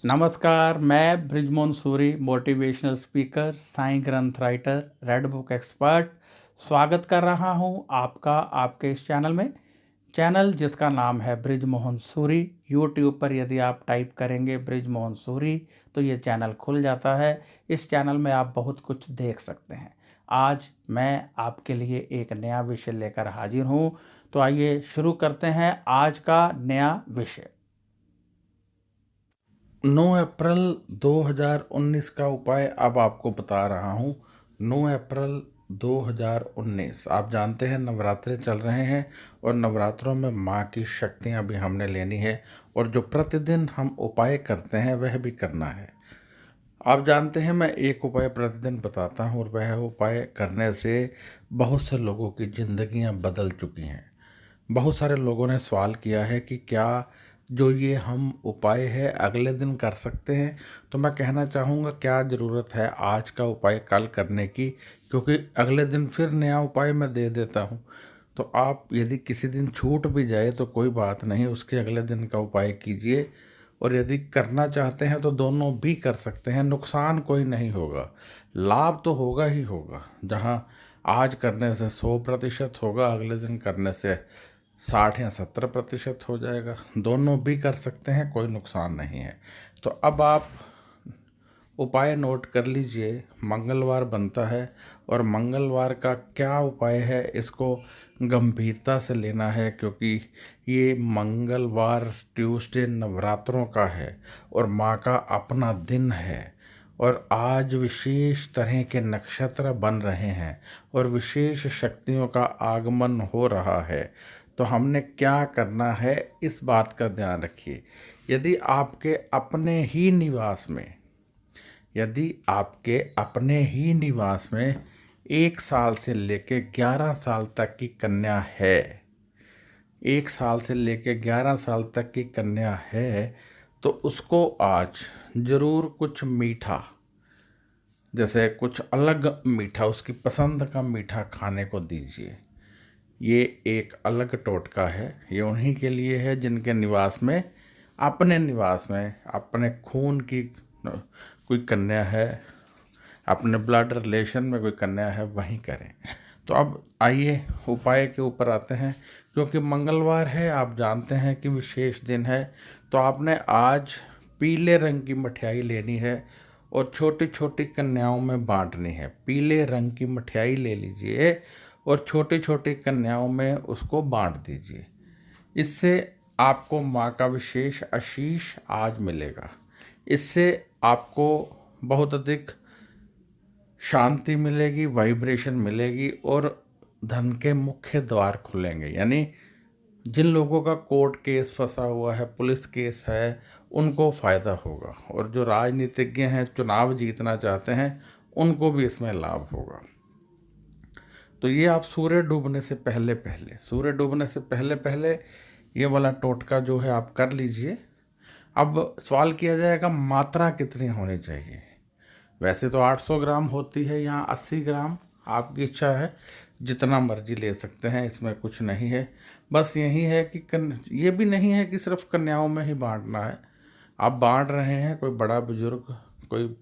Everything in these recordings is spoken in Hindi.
नमस्कार, मैं बृजमोहन सूरी, मोटिवेशनल स्पीकर, साईं ग्रंथ राइटर, रेड बुक एक्सपर्ट स्वागत कर रहा हूं आपका आपके इस चैनल में। चैनल जिसका नाम है बृजमोहन सूरी। यूट्यूब पर यदि आप टाइप करेंगे बृजमोहन सूरी तो ये चैनल खुल जाता है। इस चैनल में आप बहुत कुछ देख सकते हैं। आज मैं आपके लिए एक नया विषय लेकर हाजिर हूं, तो आइए शुरू करते हैं आज का नया विषय। 9 अप्रैल 2019 का उपाय अब आपको बता रहा हूँ। 9 अप्रैल 2019, आप जानते हैं नवरात्रे चल रहे हैं और नवरात्रों में माँ की शक्तियाँ भी हमने लेनी है और जो प्रतिदिन हम उपाय करते हैं वह भी करना है। आप जानते हैं मैं एक उपाय प्रतिदिन बताता हूँ और वह उपाय करने से बहुत से लोगों की ज़िंदगियाँ बदल चुकी हैं। बहुत सारे लोगों ने सवाल किया है कि क्या जो ये हम उपाय है अगले दिन कर सकते हैं। तो मैं कहना चाहूँगा क्या ज़रूरत है आज का उपाय कल करने की, क्योंकि अगले दिन फिर नया उपाय मैं दे देता हूँ। तो आप यदि किसी दिन छूट भी जाए तो कोई बात नहीं, उसके अगले दिन का उपाय कीजिए। और यदि करना चाहते हैं तो दोनों भी कर सकते हैं, नुकसान कोई नहीं होगा, लाभ तो होगा ही होगा। जहाँ आज करने से 100% होगा, अगले दिन करने से 60 या 70% हो जाएगा। दोनों भी कर सकते हैं, कोई नुकसान नहीं है। तो अब आप उपाय नोट कर लीजिए। मंगलवार बनता है और मंगलवार का क्या उपाय है इसको गंभीरता से लेना है, क्योंकि ये मंगलवार ट्यूसडे नवरात्रों का है और माँ का अपना दिन है और आज विशेष तरह के नक्षत्र बन रहे हैं और विशेष शक्तियों का आगमन हो रहा है। तो हमने क्या करना है इस बात का ध्यान रखिए। यदि आपके अपने ही निवास में 1 साल से लेके 11 साल तक की कन्या है, 1 साल से लेके 11 साल तक की कन्या है, तो उसको आज ज़रूर कुछ मीठा, जैसे कुछ अलग मीठा, उसकी पसंद का मीठा खाने को दीजिए। ये एक अलग टोटका है, ये उन्हीं के लिए है जिनके अपने निवास में अपने खून की कोई कन्या है, अपने ब्लड रिलेशन में कोई कन्या है, वहीं करें। तो अब आइए उपाय के ऊपर आते हैं। क्योंकि मंगलवार है, आप जानते हैं कि विशेष दिन है, तो आपने आज पीले रंग की मठियाई लेनी है और छोटी छोटी कन्याओं में बांटनी है। पीले रंग की मठियाई ले लीजिए और छोटी छोटी कन्याओं में उसको बांट दीजिए। इससे आपको माँ का विशेष आशीष आज मिलेगा। इससे आपको बहुत अधिक शांति मिलेगी, वाइब्रेशन मिलेगी और धन के मुख्य द्वार खुलेंगे। यानी जिन लोगों का कोर्ट केस फंसा हुआ है, पुलिस केस है, उनको फ़ायदा होगा और जो राजनीतिज्ञ हैं, चुनाव जीतना चाहते हैं, उनको भी इसमें लाभ होगा। तो ये आप सूर्य डूबने से पहले पहले ये वाला टोटका जो है आप कर लीजिए। अब सवाल किया जाएगा मात्रा कितनी होनी चाहिए। वैसे तो 800 ग्राम होती है या 80 ग्राम, आपकी इच्छा है, जितना मर्जी ले सकते हैं, इसमें कुछ नहीं है। बस यही है कि ये भी नहीं है कि सिर्फ कन्याओं में ही बांटना है। आप बांट रहे हैं, कोई बड़ा बुजुर्ग, कोई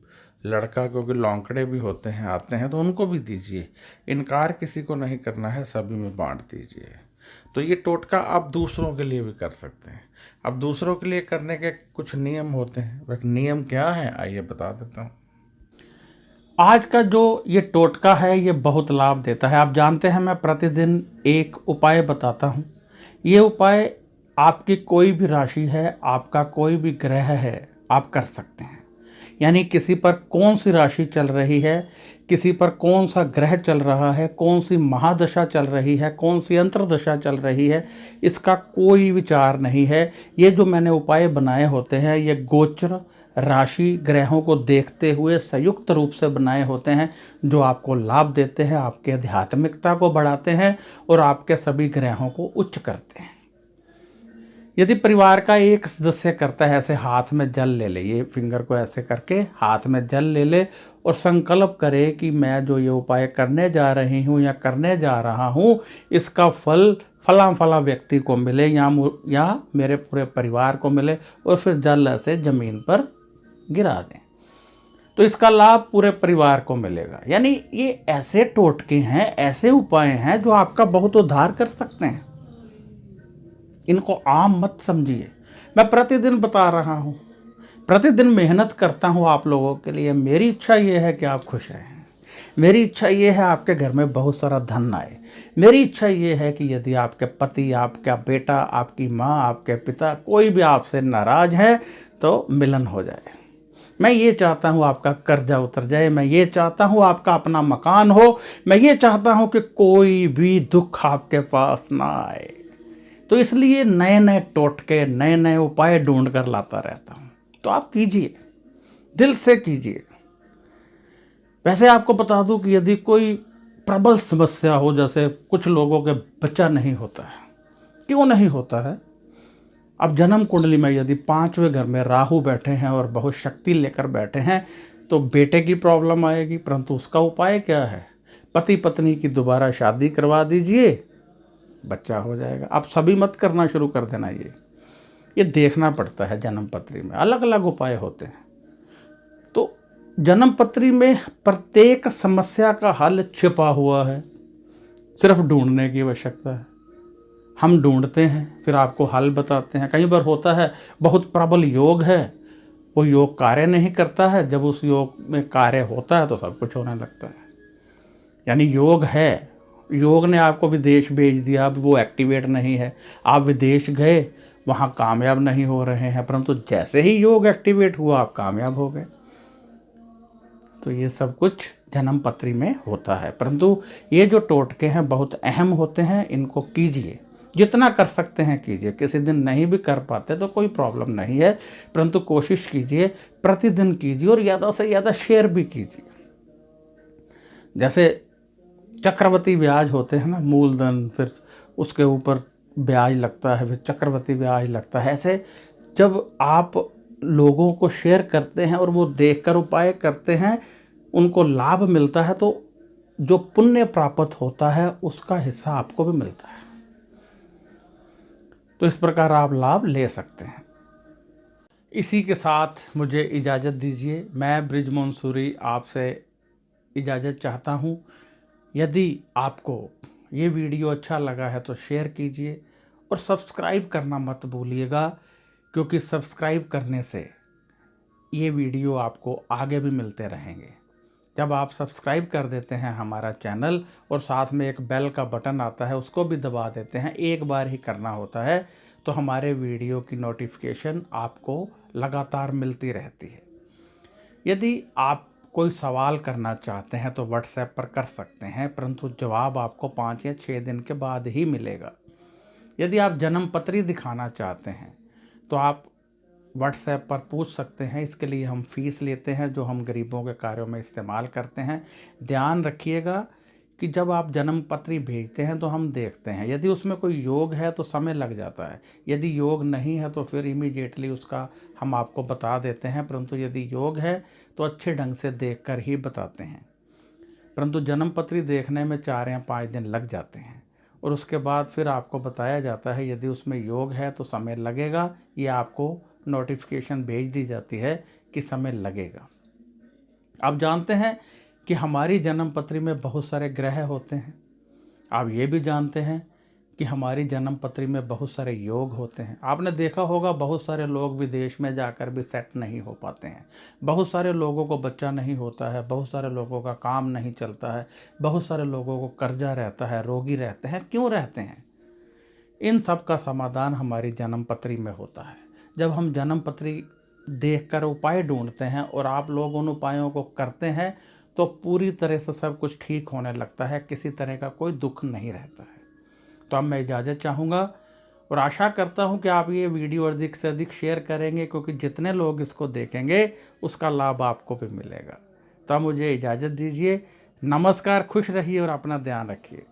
लड़का, क्योंकि लौंकड़े भी होते हैं, आते हैं, तो उनको भी दीजिए। इनकार किसी को नहीं करना है, सभी में बांट दीजिए। तो ये टोटका आप दूसरों के लिए भी कर सकते हैं। अब दूसरों के लिए करने के कुछ नियम होते हैं, वह नियम क्या है आइए बता देता हूँ। आज का जो ये टोटका है ये बहुत लाभ देता है। आप जानते हैं मैं प्रतिदिन एक उपाय बताता हूँ। ये उपाय आपकी कोई भी राशि है, आपका कोई भी ग्रह है, आप कर सकते हैं। यानी किसी पर कौन सी राशि चल रही है, किसी पर कौन सा ग्रह चल रहा है, कौन सी महादशा चल रही है, कौन सी अंतर्दशा चल रही है, इसका कोई विचार नहीं है। ये जो मैंने उपाय बनाए होते हैं ये गोचर राशि ग्रहों को देखते हुए संयुक्त रूप से बनाए होते हैं, जो आपको लाभ देते हैं, आपके आध्यात्मिकता को बढ़ाते हैं और आपके सभी ग्रहों को उच्च करते हैं। यदि परिवार का एक सदस्य करता है, ऐसे हाथ में जल ले ले, ये फिंगर को ऐसे करके हाथ में जल ले ले और संकल्प करे कि मैं जो ये उपाय करने जा रही हूँ या करने जा रहा हूँ, इसका फल फला फला व्यक्ति को मिले या मेरे पूरे परिवार को मिले, और फिर जल से ज़मीन पर गिरा दें, तो इसका लाभ पूरे परिवार को मिलेगा। यानी ये ऐसे टोटके हैं, ऐसे उपाय हैं जो आपका बहुत उद्धार कर सकते हैं। इनको आम मत समझिए। मैं प्रतिदिन बता रहा हूँ, प्रतिदिन मेहनत करता हूँ आप लोगों के लिए। मेरी इच्छा ये है कि आप खुश रहें। मेरी इच्छा ये है आपके घर में बहुत सारा धन आए। मेरी इच्छा ये है कि यदि आपके पति, आपका बेटा, आपकी माँ, आपके पिता कोई भी आपसे नाराज है तो मिलन हो जाए। मैं ये चाहता हूँ आपका कर्जा उतर जाए। मैं ये चाहता हूँ आपका अपना मकान हो। मैं ये चाहता हूँ कि कोई भी दुख आपके पास ना आए। तो इसलिए नए नए टोटके, नए नए उपाय ढूंढ कर लाता रहता हूँ। तो आप कीजिए, दिल से कीजिए। वैसे आपको बता दूं कि यदि कोई प्रबल समस्या हो, जैसे कुछ लोगों के बच्चा नहीं होता है, क्यों नहीं होता है? अब जन्म कुंडली में यदि 5वें घर में राहु बैठे हैं और बहुत शक्ति लेकर बैठे हैं तो बेटे की प्रॉब्लम आएगी। परंतु उसका उपाय क्या है? पति पत्नी की दोबारा शादी करवा दीजिए, बच्चा हो जाएगा। आप सभी मत करना शुरू कर देना। ये देखना पड़ता है। जन्म पत्री में अलग अलग उपाय होते हैं। तो जन्म पत्री में प्रत्येक समस्या का हल छिपा हुआ है, सिर्फ ढूंढने की आवश्यकता है। हम ढूंढते हैं, फिर आपको हल बताते हैं। कई बार होता है बहुत प्रबल योग है, वो योग कार्य नहीं करता है। जब उस योग में कार्य होता है तो सब कुछ होने लगता है। यानी योग है, योग ने आपको विदेश भेज दिया, अब वो एक्टिवेट नहीं है। आप विदेश गए, वहाँ कामयाब नहीं हो रहे हैं, परंतु जैसे ही योग एक्टिवेट हुआ आप कामयाब हो गए। तो ये सब कुछ जन्म पत्री में होता है। परंतु ये जो टोटके हैं बहुत अहम होते हैं, इनको कीजिए, जितना कर सकते हैं कीजिए। किसी दिन नहीं भी कर पाते तो कोई प्रॉब्लम नहीं है, परंतु कोशिश कीजिए, प्रतिदिन कीजिए और ज़्यादा से ज़्यादा शेयर भी कीजिए। जैसे चक्रवृद्धि ब्याज होते हैं ना, मूलधन, फिर उसके ऊपर ब्याज लगता है, फिर चक्रवृद्धि ब्याज लगता है। ऐसे जब आप लोगों को शेयर करते हैं और वो देखकर उपाय करते हैं, उनको लाभ मिलता है, तो जो पुण्य प्राप्त होता है उसका हिस्सा आपको भी मिलता है। तो इस प्रकार आप लाभ ले सकते हैं। इसी के साथ मुझे इजाज़त दीजिए। मैं बृजमोहन सूरी आपसे इजाज़त चाहता हूँ। यदि आपको ये वीडियो अच्छा लगा है तो शेयर कीजिए और सब्सक्राइब करना मत भूलिएगा, क्योंकि सब्सक्राइब करने से ये वीडियो आपको आगे भी मिलते रहेंगे। जब आप सब्सक्राइब कर देते हैं हमारा चैनल और साथ में एक बेल का बटन आता है, उसको भी दबा देते हैं, एक बार ही करना होता है, तो हमारे वीडियो की नोटिफिकेशन आपको लगातार मिलती रहती है। यदि आप कोई सवाल करना चाहते हैं तो व्हाट्सएप पर कर सकते हैं, परंतु जवाब आपको 5 या 6 दिन के बाद ही मिलेगा। यदि आप जन्म पत्री दिखाना चाहते हैं तो आप व्हाट्सएप पर पूछ सकते हैं। इसके लिए हम फीस लेते हैं, जो हम गरीबों के कार्यों में इस्तेमाल करते हैं। ध्यान रखिएगा कि जब आप जन्म पत्री भेजते हैं तो हम देखते हैं, यदि उसमें कोई योग है तो समय लग जाता है, यदि योग नहीं है तो फिर इमीडिएटली उसका हम आपको बता देते हैं, परंतु यदि योग है तो अच्छे ढंग से देखकर ही बताते हैं। परंतु जन्म पत्री देखने में 4 या 5 दिन लग जाते हैं और उसके बाद फिर आपको बताया जाता है यदि उसमें योग है तो समय लगेगा, ये आपको नोटिफिकेशन भेज दी जाती है कि समय लगेगा। आप जानते हैं कि हमारी जन्म पत्री में बहुत सारे ग्रह होते हैं। आप ये भी जानते हैं कि हमारी जन्म पत्री में बहुत सारे योग होते हैं। आपने देखा होगा बहुत सारे लोग विदेश में जाकर भी सेट नहीं हो पाते हैं, बहुत सारे लोगों को बच्चा नहीं होता है, बहुत सारे लोगों का काम नहीं चलता है, बहुत सारे लोगों को कर्जा रहता है, रोगी रहते हैं। क्यों रहते हैं? इन सब का समाधान हमारी जन्म पत्री में होता है। जब हम जन्म पत्री देखकर उपाय ढूंढते हैं और आप लोग उन उपायों को करते हैं तो पूरी तरह से सब कुछ ठीक होने लगता है, किसी तरह का कोई दुख नहीं रहता है। तो अब मैं इजाज़त चाहूँगा और आशा करता हूँ कि आप ये वीडियो अधिक से अधिक शेयर करेंगे, क्योंकि जितने लोग इसको देखेंगे उसका लाभ आपको भी मिलेगा। तो मुझे इजाज़त दीजिए। नमस्कार, खुश रहिए और अपना ध्यान रखिए।